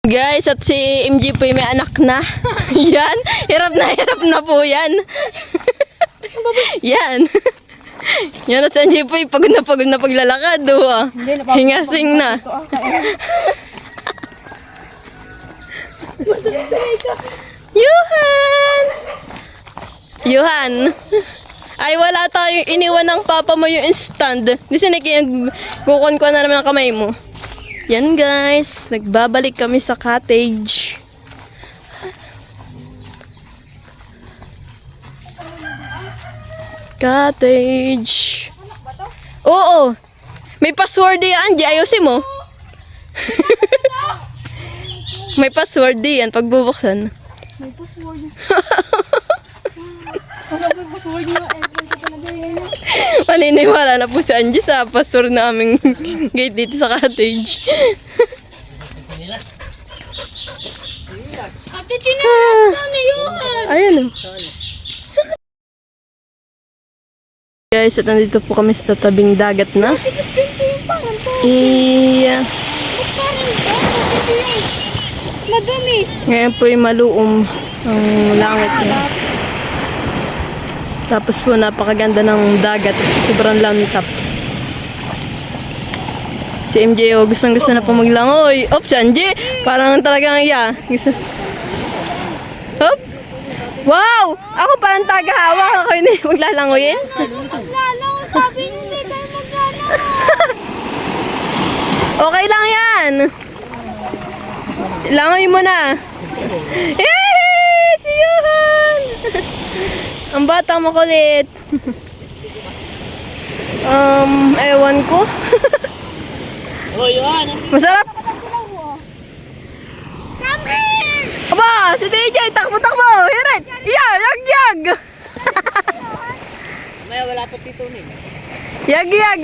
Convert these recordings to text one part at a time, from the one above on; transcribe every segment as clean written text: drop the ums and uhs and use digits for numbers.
Guys, at si MJ po may anak na. Yan, hirap na po yan. Yan. Yan at si MJ po pagod na paglalakad. Hingasing na. Yuhan! Ay, wala tayo. Iniwan ng papa mo yung stand. Di kukon ko na naman ang kamay mo. Yan guys, nagbabalik kami sa cottage. Cottage. Oo. May password yan, Angie. Ayusin mo. May password yan pagbubuksan. May password. Ano ba yung password niyo? Maniniwala na po si Angie sa password na aming gate dito sa cottage. Cottage na yun. Ayan o. Guys, at nandito po kami sa tabing dagat na. Madumi. Ngayon po yung maluom ang langit niya. Tapos po napakaganda ng dagat. Sobrang lantap. Si MJ gustong na po maglangoy. Oops, Angie! Parang talagang gusto. Hop! Wow! Ako parang tagahawak. Ako yun maglalangoyin. Maglalangoy. Sabi niyo hindi tayo maglalangoy. Okay lang yan. Langoy mo na. Yay! Si Yuhan! Ang batang makulit. Ewan ko. Oh, Yuhan. Masarap. Kami! Aba, si DJ, takbo-takbo. Hirit. Yag. May wala pa titunin. Yag.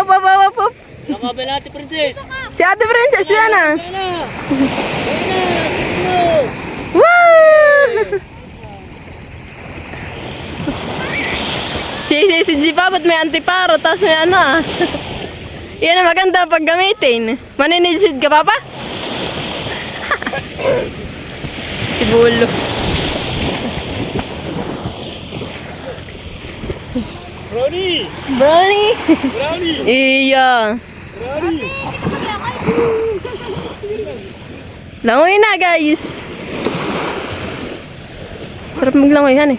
Op. Nakabay natin, princess. Si Ate Princess, yan na. Ayun na. Woo! Si Jipa, ba't may antiparo? Tapos may ano ah. Yan ang maganda pag gamitin. Maninisid ka, Papa? Si Bulo. Brownie! Iya. Langoy na, guys. Sarap maglangoy, eh.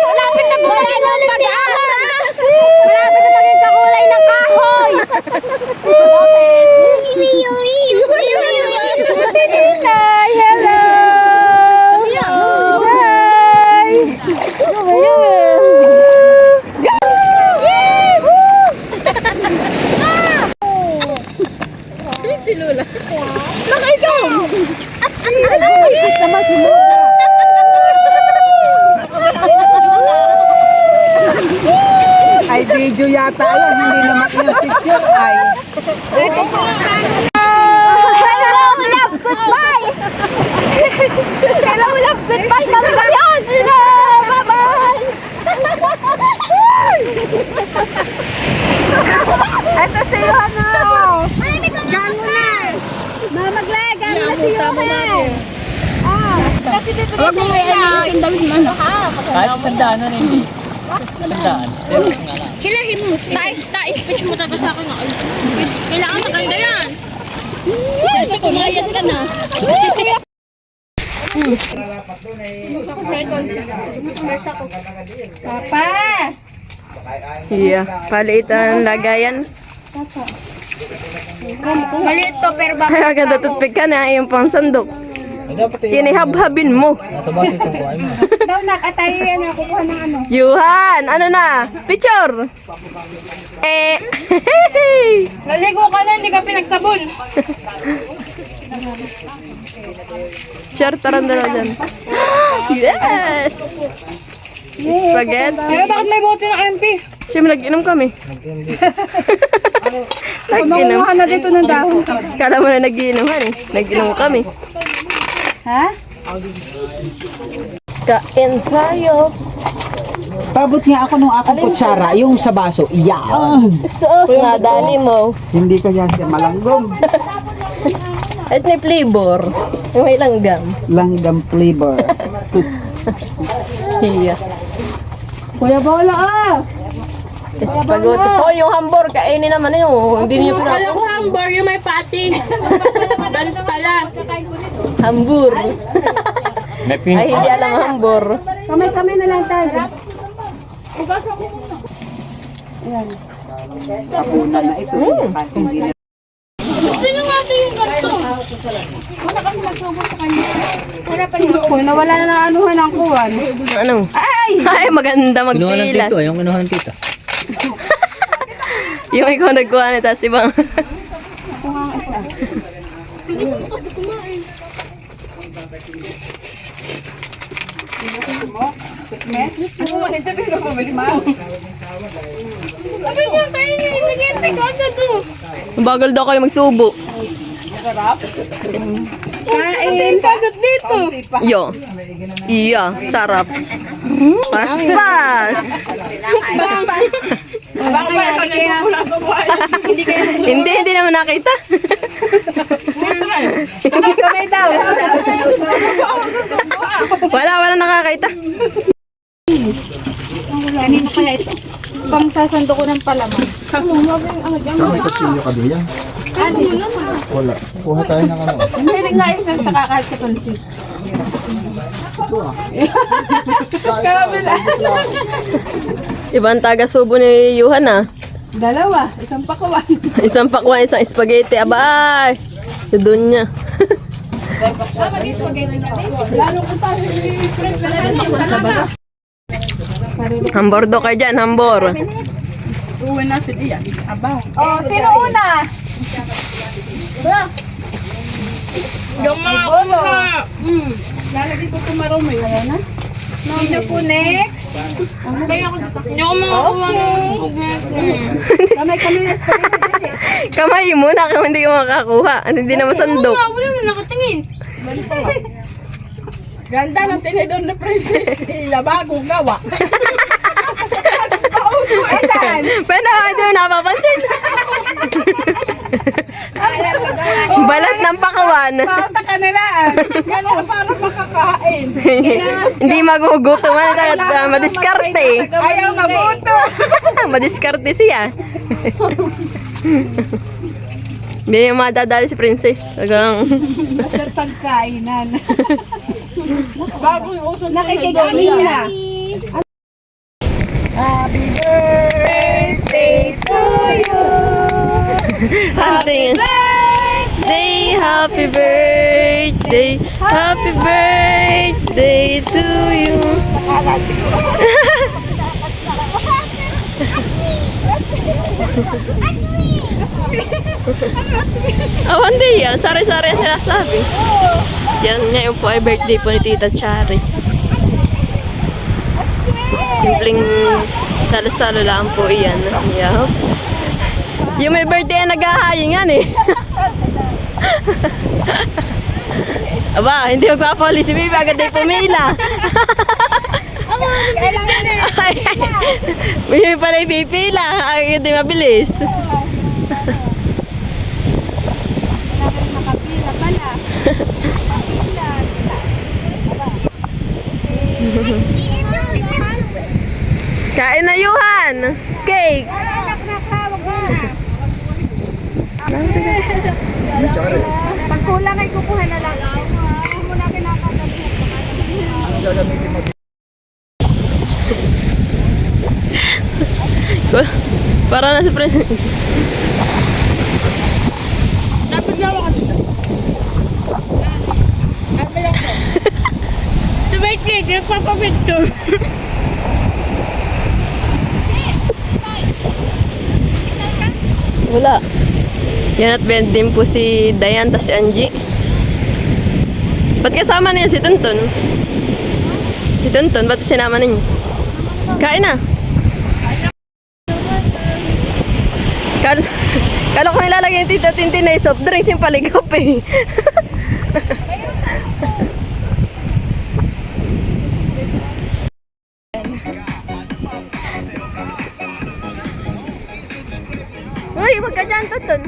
Malapit na maging pag-asa. Malapit na maging kakulay ng kahoy. Hi, hello. Si Lola. Nakaikom. Gusto naman si Lola. Ay, video yata yan, hindi naman yung picture ay. Ito po. Hello, love, goodbye. Hello, love, goodbye. Talaga yun. Hello, bye-bye. Ito si Yohana. Gano na. Mamaglag, gano na si Yohana. Kasi bibigyan sa iyo. Kahit sandaan na hindi. Sandaan. Serious nga lang. Hilahin mo. Ta-speech mo talaga sa akin. Kailangan maganda yan. Kumayat ka na. Papa! Yeah, palitan lagayan. Maliit to pero bakit? Ay, agad tutupik ka na yung pang sandok. Kinihab-habin mo. Nasa baso itong kuhay mo. Daw nakatayo yan ako kuha ng ano. Yuhan, ano na? Picture! Naligo ka na, hindi ka pinagsabon. Share, taran dalawa dyan. Yes! Spaghetti. Pero bakit may bote ng MP? Siyempre, nag-inom kami. Nag-inom. Kumuha na dito ng dahon. Kala mo na nag-iinuman eh. Nag-inom kami. Ha? Kain tayo. Pabot nga ako nung akong kutsara, yung sa baso. Yan. Sus, nadali mo. Hindi ka yan siya malanggom. At may flavor. Yung may langgam. Langgam flavor. Iya. Kuya Bola ah! Yes, pagod. Oh, yung hambor, kainin naman yun. Hindi niyo Wala pinaka... ko hamburger, yung may patty. Balis pala. Hambur. May pink. Ay, hindi alam hambor. Kamay-kamay na lang tayo. Una na ito. Hindi na. Gusto nyo nga ito yung ganito. Wala kasi nagsubo sa kanya. Harapan niyo. Kuya, nawala na anuhan ang kuwan. Ano? Ay, maganda Kinuha ng magpilas. tito. Yung kinuha ng tita. Yung ikaw nagkuha na, tapos ibang... Sabi niya, kayo niya. Nag-ente ko ano to. Bagal daw kayo magsubo. Kain. Pagod dito. Yo. Iya, sarap. Paspas. Hindi naman nakita. Kamay daw. Wala nakakita. Kanino kaya ito? Pang sasando ko ng palaman. Kutsilyo ka diyan? Wala. Kuha tayo ng ano. Hindi nga yun sa kakahit sa pansit. Ibang taga-subo ni Yuhan ah. Dalawa, isang pakawan. Isang pakwan, isang spaghetti. Abay! Doon niya. Hambor do kayo dyan, hambor. Uwi na si Dia. Abaw. Oh, sino una? Yung mga una. Lalagay ko ito marumi. Ayan na. Sino po next? Yung mga una. Kamay-kamay na spaghetti. Kamay mo na kung hindi ka makakuha. Hindi naman sandok. Wala mo nakatingin. Ganda ng tinidor na princess. Ila bagong gawa. Pero hindi mo napapansin. Balat ng pakawan. Pauta ka nila. Gano'n para makakain. Hindi magugutom. Madiskarte. Ayaw maguto. Madiskarte siya. Hindi yung madadali si Princess. Hanggang... Basta pagkainan. Bagong uso nakikikain na. Happy birthday to you. Happy birthday, happy birthday, happy birthday to you. Hindi yan. Sari-sari ang sinasabi. Yan ngayon po ay birthday po ni Tita Chari. Simpleng salo-salo lang po iyan. Yup. Yung may birthday ang naghahayin yan eh. Aba, hindi magpapali si Bibi. Agad ay pumila. Kailangan na. Bibi pala ipipila. Agad ay mabilis. Nakapila pala. Kain na, Yuhan! Cake! Pag kulang ay kukuha na lang. Huwag mo na kinakagabi. Para na si Prince. Dapat gawa ka siya. Ito ba yung cake? Nagpapapicture. Wala. Yan at Ben din po si Dayan tas si Angie. Ba't kasama niya si Tonton? Si Tonton, ba't sinama ninyo? Kain na. Kala ko nilalagay yung Tita Tintin na yung soft drinks yung paligap eh. Huwag ka dyan, Tuton.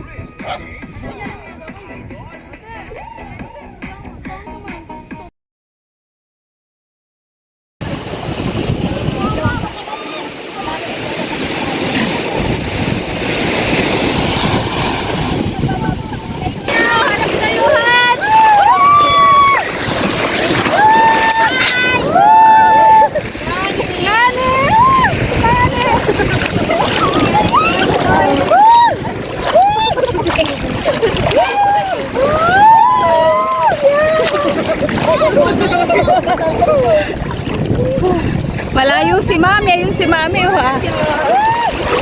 Malayo si Mami. Ayun si Mami, oh, ha?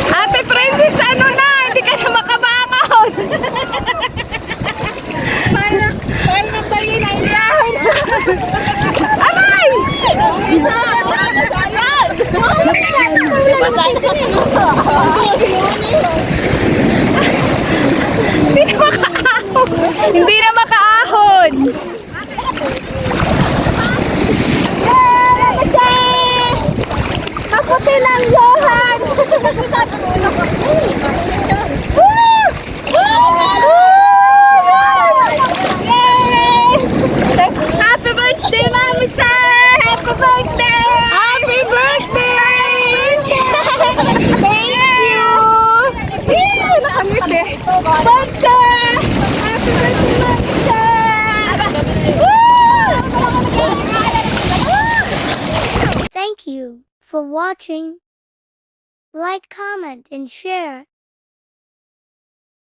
Ate Princess, ano na? Hindi ka na makabangon. Parang bali na iliyahin. Aray! Hindi na makaahon. Hindi na makaahon. Kaputi ng Johan! Happy birthday, Mami Chay! Happy birthday! Happy birthday! Thank you! Nakangiti. Birthday! Happy birthday, Mami Chay! Thank you for watching. Like, comment, and share.